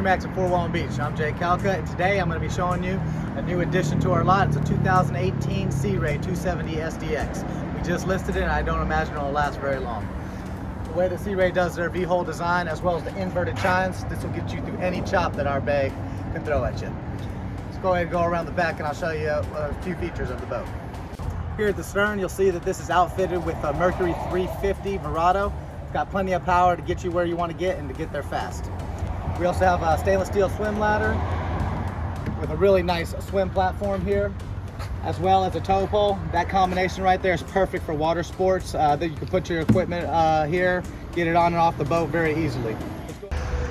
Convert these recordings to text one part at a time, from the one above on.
MarineMax at Fort Walton Beach. I'm Jay Calca, and today I'm going to be showing you a new addition to our lot. It's a 2018 Sea Ray 270 SDX. We just listed it, and I don't imagine it'll last very long. The way the Sea Ray does their V-hole design, as well as the inverted chines, this will get you through any chop that our bay can throw at you. Let's go ahead and go around the back, and I'll show you a few features of the boat. Here at the stern, you'll see that this is outfitted with a Mercury 350 Verado. It's got plenty of power to get you where you want to get and to get there fast. We also have a stainless steel swim ladder with a really nice swim platform here, as well as a tow pole. That combination right there is perfect for water sports. That you can put your equipment here, get it on and off the boat very easily.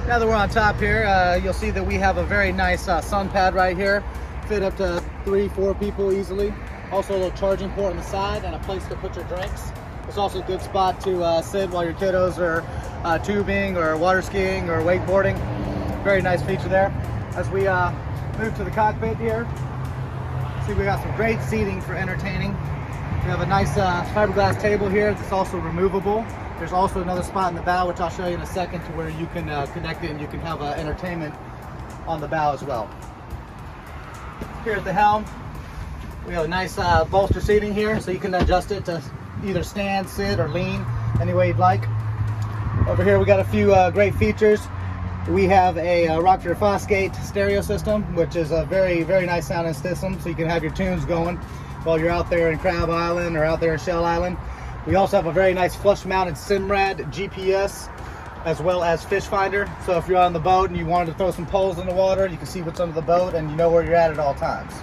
Now that we're on top here, you'll see that we have a very nice sun pad right here. Fit up to 3-4 people easily. Also a little charging port on the side and a place to put your drinks. It's also a good spot to sit while your kiddos are tubing or water skiing or wakeboarding. Very nice feature there. As we move to the cockpit here, see we got some great seating for entertaining. We have a nice fiberglass table here that's also removable. There's also another spot in the bow, which I'll show you in a second, to where you can connect it and you can have entertainment on the bow as well. Here at the helm, we have a nice bolster seating here, so you can adjust it to either stand, sit, or lean any way you'd like. Over here we got a few great features. We have a Rockford Fosgate stereo system, which is a very nice sounding system, so you can have your tunes going while you're out there in Crab Island or out there in Shell Island. We also have a very nice flush mounted Simrad GPS, as well as fish finder, so if you're on the boat and you wanted to throw some poles in the water, you can see what's under the boat and you know where you're at all times.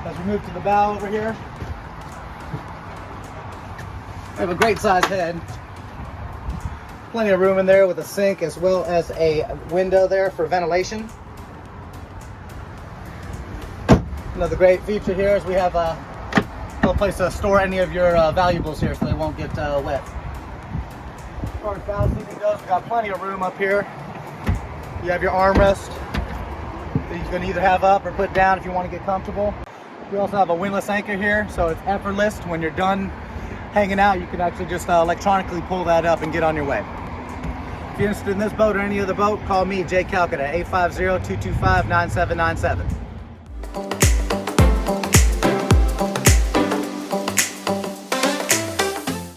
As we move to the bow over here, we have a great size head. Plenty of room in there with a sink, as well as a window there for ventilation. Another great feature here is we have a little place to store any of your valuables here so they won't get wet. As far as bow seating goes, we've got plenty of room up here. You have your armrest that you can either have up or put down if you want to get comfortable. We also have a Windlass Anchor here, so it's effortless. When you're done hanging out, you can actually just electronically pull that up and get on your way. If you're interested in this boat or any other boat, call me, Jay Calca, at 850-225-9797.